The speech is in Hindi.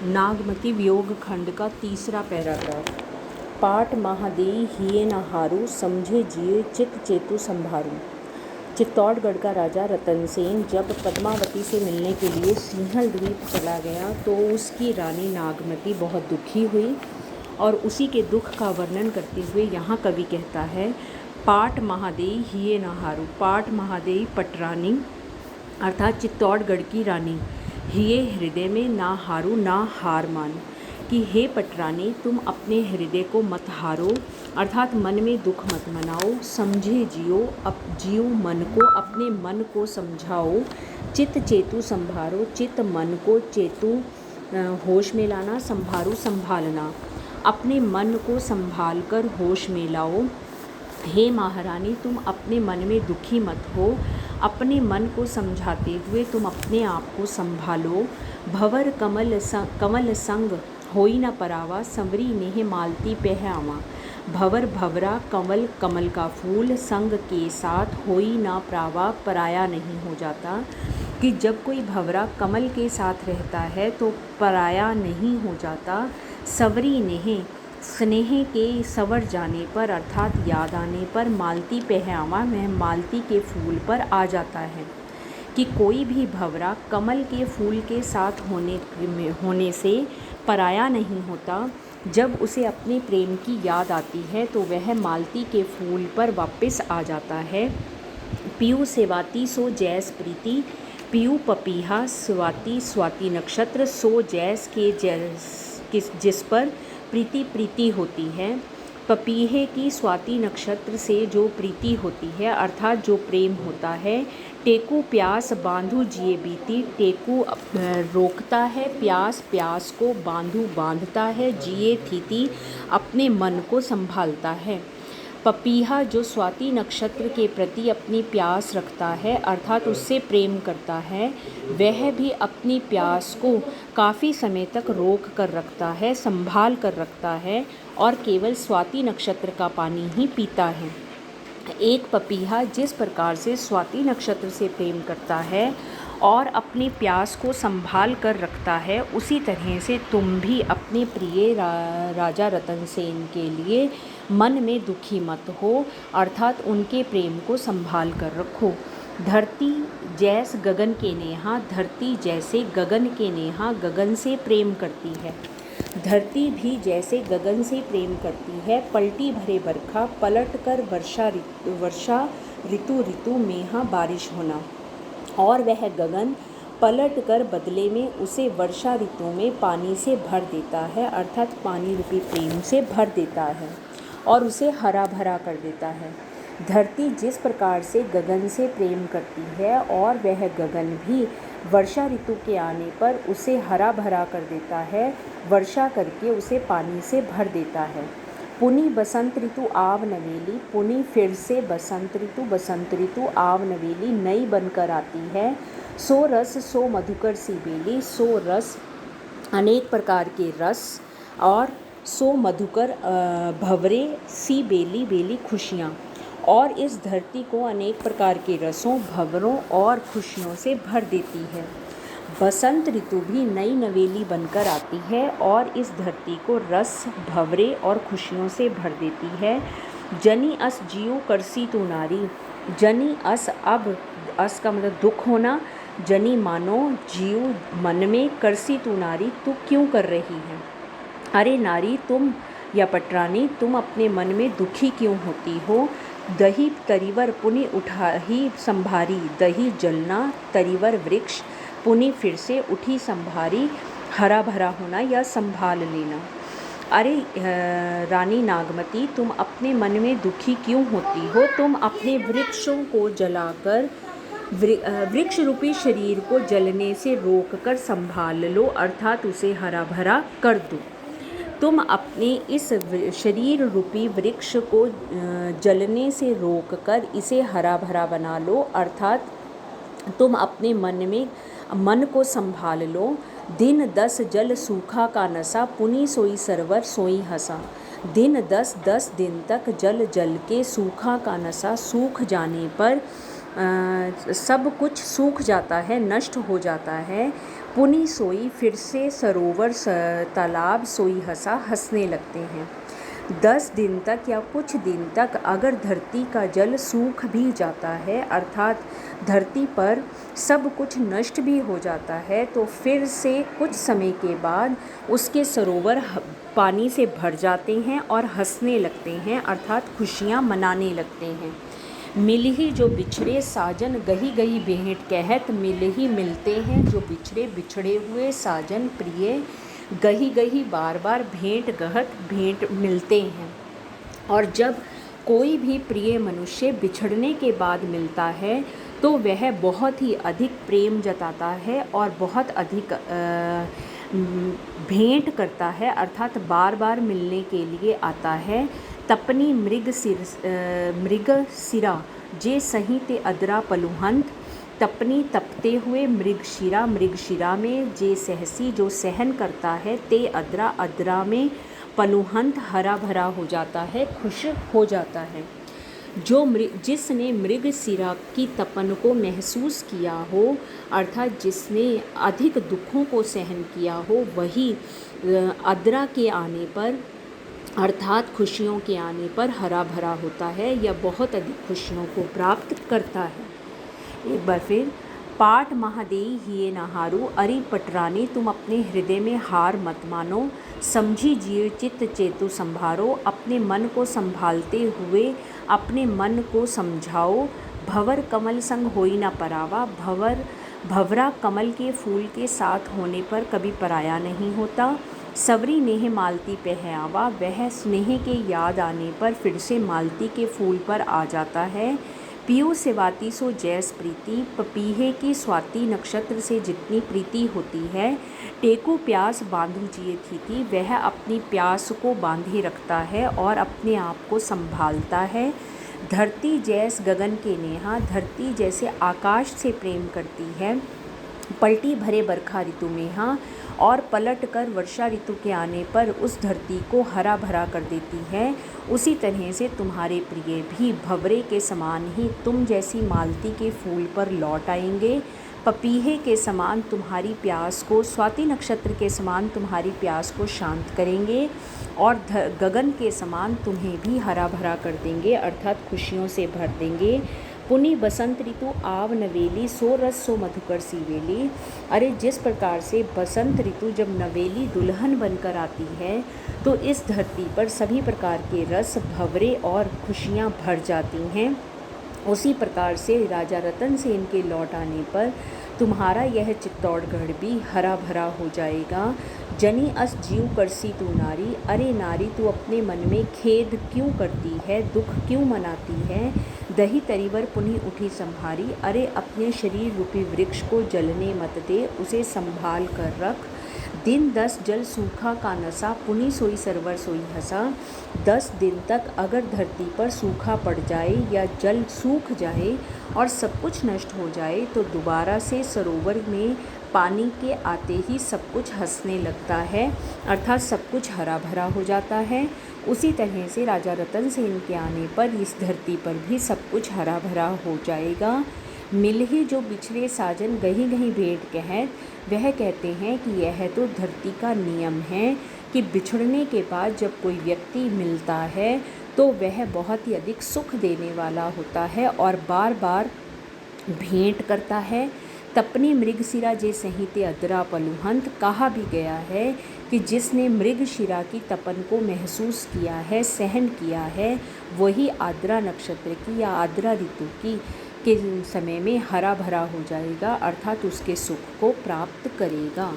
नागमती वियोग खंड का तीसरा पैराग्राफ। पाठ महादेई हिये न हारू, समझे जिये चित चेतु संभारू। चित्तौड़गढ़ का राजा रतनसेन जब पद्मावती से मिलने के लिए सिंहल द्वीप चला गया तो उसकी रानी नागमती बहुत दुखी हुई और उसी के दुख का वर्णन करते हुए यहाँ कवि कहता है, पाट महादेई हिये न हारू। पाट महादेई पटरानी अर्थात चित्तौड़गढ़ की रानी, हिये हृदय में, ना हारू ना हार मान, कि हे पटरानी तुम अपने हृदय को मत हारो अर्थात मन में दुख मत मनाओ, समझे जियो जियो मन को, अपने मन को समझाओ, चित्त चेतु संभारो, चित्त मन को चेतु होश में लाना, संभारू संभालना, अपने मन को संभाल कर होश में लाओ। हे महारानी तुम अपने मन में दुखी मत हो, अपने मन को समझाते हुए तुम अपने आप को संभालो। भंवर कमल संग होई न परावा, संवरी नेह मालती पहआवा। भंवर भंवरा, कमल कमल का फूल, संग के साथ होई ना परावा, पराया नहीं हो जाता, कि जब कोई भंवरा कमल के साथ रहता है तो पराया नहीं हो जाता। संवरी नेह, स्नेह के संवर जाने पर अर्थात याद आने पर, मालती पहआवा, वह मालती के फूल पर आ जाता है, कि कोई भी भंवरा कमल के फूल के साथ होने से पराया नहीं होता। जब उसे अपने प्रेम की याद आती है तो वह मालती के फूल पर वापस आ जाता है। पीयू सेवाती सो जैस प्रीति, पीयू पपीहा स्वाति स्वाति नक्षत्र, सो जैस के जिस पर प्रीति प्रीति होती है। पपीहे की स्वाति नक्षत्र से जो प्रीति होती है अर्थात जो प्रेम होता है। टेकू प्यास बांधू जिए बीती, टेकू रोकता है प्यास, प्यास को बांधू बांधता है, जिए थीती अपने मन को संभालता है। पपीहा जो स्वाति नक्षत्र के प्रति अपनी प्यास रखता है अर्थात उससे प्रेम करता है, वह भी अपनी प्यास को काफ़ी समय तक रोक कर रखता है, संभाल कर रखता है और केवल स्वाति नक्षत्र का पानी ही पीता है। एक पपीहा जिस प्रकार से स्वाति नक्षत्र से प्रेम करता है और अपनी प्यास को संभाल कर रखता है, उसी तरह से तुम भी अपने प्रिय राजा रतनसेन के लिए मन में दुखी मत हो अर्थात उनके प्रेम को संभाल कर रखो। धरती जैस गगन के नेहा, धरती जैसे गगन के नेहा गगन से प्रेम करती है, धरती भी जैसे गगन से प्रेम करती है। पलटी भरे बरखा, पलट कर वर्षा ऋतु ऋतु मेहा बारिश होना, और वह गगन पलट कर बदले में उसे वर्षा ऋतु में पानी से भर देता है अर्थात पानी रूपी प्रेम से भर देता है और उसे हरा भरा कर देता है। धरती जिस प्रकार से गगन से प्रेम करती है और वह गगन भी वर्षा ऋतु के आने पर उसे हरा भरा कर देता है, वर्षा करके उसे पानी से भर देता है। पुनी बसंत ऋतु आव नवेली, पुनी फिर से बसंत ऋतु आव नवेली नई बनकर आती है। सो रस सो मधुकर सी बेली, सो रस अनेक प्रकार के रस और सो मधुकर भंवरे, सी बेली बेली खुशियाँ, और इस धरती को अनेक प्रकार के रसों, भंवरों और खुशियों से भर देती है। बसंत ऋतु भी नई नवेली बनकर आती है और इस धरती को रस, भंवरे और खुशियों से भर देती है। जनी अस जियो करसी तू नारी, जनी अस, अब अस का मतलब दुख होना, जनी मानो जियो मन में, करसी तू नारी तू क्यों कर रही है। अरे नारी तुम या पटरानी तुम अपने मन में दुखी क्यों होती हो। दही तरीवर पुनि उठा ही संभारी, दही जलना, तरीवर वृक्ष, पुनि फिर से उठी संभारी, हरा भरा होना या संभाल लेना। अरे रानी नागमती तुम अपने मन में दुखी क्यों होती हो, तुम अपने वृक्षों को जलाकर वृक्ष रूपी शरीर को जलने से रोककर संभाल लो अर्थात उसे हरा भरा कर दो। तुम अपने इस शरीर रूपी वृक्ष को जलने से रोककर इसे हरा भरा बना लो अर्थात तुम अपने मन को संभाल लो। दिन 10 जल सूखा का नशा, पुनि सोई सरवर सोई हंसा। दिन 10 दिन तक जल के सूखा का नशा, सूख जाने पर सब कुछ सूख जाता है, नष्ट हो जाता है। पुनि सोई फिर से सरोवर तालाब सोई हंसा हंसने लगते हैं। 10 दिन तक या कुछ दिन तक अगर धरती का जल सूख भी जाता है, अर्थात धरती पर सब कुछ नष्ट भी हो जाता है, तो फिर से कुछ समय के बाद उसके सरोवर पानी से भर जाते हैं और हंसने लगते हैं, अर्थात खुशियाँ मनाने लगते हैं। मिल ही जो बिछड़े साजन गही गही भेंट कहत, मिल ही मिलते हैं जो बिछड़े बिछड़े हुए साजन प्रिय, गही गही बार बार भेंट गहत भेंट मिलते हैं। और जब कोई भी प्रिय मनुष्य बिछड़ने के बाद मिलता है तो वह बहुत ही अधिक प्रेम जताता है और बहुत अधिक भेंट करता है, अर्थात बार बार मिलने के लिए आता है। तपनी मृग सिरा जे सही ते अदरा पलुहंत, तपनी तपते हुए मृग शिरा में जे सहसी जो सहन करता है, ते अदरा अदरा में पलुहंत हरा भरा हो जाता है, खुश हो जाता है। जिसने मृग सिरा की तपन को महसूस किया हो, अर्थात जिसने अधिक दुखों को सहन किया हो, वही अदरा के आने पर अर्थात खुशियों के आने पर हरा भरा होता है या बहुत अधिक खुशियों को प्राप्त करता है। एक बार फिर, पाठ महादेई हिये नहारू, अरि पटरानी तुम अपने हृदय में हार मत मानो, समझी जियो चित्त चेतु संभारो, अपने मन को संभालते हुए अपने मन को समझाओ। भंवर कमल संग होई ना परावा, भंवरा कमल के फूल के साथ होने पर कभी पराया नहीं होता। सवरी नेह मालती पे है आवा, वह स्नेह के याद आने पर फिर से मालती के फूल पर आ जाता है। पीयू सेवाती सो जैस प्रीति, पपीहे की स्वाति नक्षत्र से जितनी प्रीति होती है। टेकू प्यास बांधू जिए थी, वह अपनी प्यास को बांधे रखता है और अपने आप को संभालता है। धरती जैस गगन के नेहा, धरती जैसे आकाश से प्रेम करती है। पलटी भरे बरखा ऋतु में हाँ, और पलट कर वर्षा ऋतु के आने पर उस धरती को हरा भरा कर देती है। उसी तरह से तुम्हारे प्रिय भी भंवरे के समान ही तुम जैसी मालती के फूल पर लौट आएंगे। पपीहे के समान तुम्हारी प्यास को, स्वाति नक्षत्र के समान तुम्हारी प्यास को शांत करेंगे और गगन के समान तुम्हें भी हरा भरा कर देंगे, अर्थात खुशियों से भर देंगे। पुनि बसंत ऋतु आव नवेली, सो रस सो मधुकर सीवेली। अरे जिस प्रकार से बसंत ऋतु जब नवेली दुल्हन बनकर आती है तो इस धरती पर सभी प्रकार के रस, भंवरे और खुशियाँ भर जाती हैं, उसी प्रकार से राजा रतन सेन के लौट आने पर तुम्हारा यह चित्तौड़गढ़ भी हरा भरा हो जाएगा। जनी अस जीव करसी तू नारी, अरे नारी तू अपने मन में खेद क्यों करती है, दुख क्यों मनाती है। दही तरीवर पुनः उठी संभारी, अरे अपने शरीर रूपी वृक्ष को जलने मत दे, उसे संभाल कर रख। दिन 10 जल सूखा का नशा, पुनि सोई सरवर सोई हंसा। 10 दिन तक अगर धरती पर सूखा पड़ जाए या जल सूख जाए और सब कुछ नष्ट हो जाए तो दोबारा से सरोवर में पानी के आते ही सब कुछ हंसने लगता है, अर्थात सब कुछ हरा भरा हो जाता है। उसी तरह से राजा रतन सेन के आने पर इस धरती पर भी सब कुछ हरा भरा हो जाएगा। मिल ही जो बिछड़े साजन गही गही भेंट कहत, वह कहते हैं कि यह तो धरती का नियम है कि बिछड़ने के बाद जब कोई व्यक्ति मिलता है तो वह बहुत ही अधिक सुख देने वाला होता है और बार बार भेंट करता है। तपनी मृगशिरा जे सहिते अदरा पलुहंत, कहा भी गया है कि जिसने मृगशिरा की तपन को महसूस किया है, सहन किया है, वही आद्रा नक्षत्र की या आद्रा ऋतु की के समय में हरा भरा हो जाएगा, अर्थात उसके सुख को प्राप्त करेगा।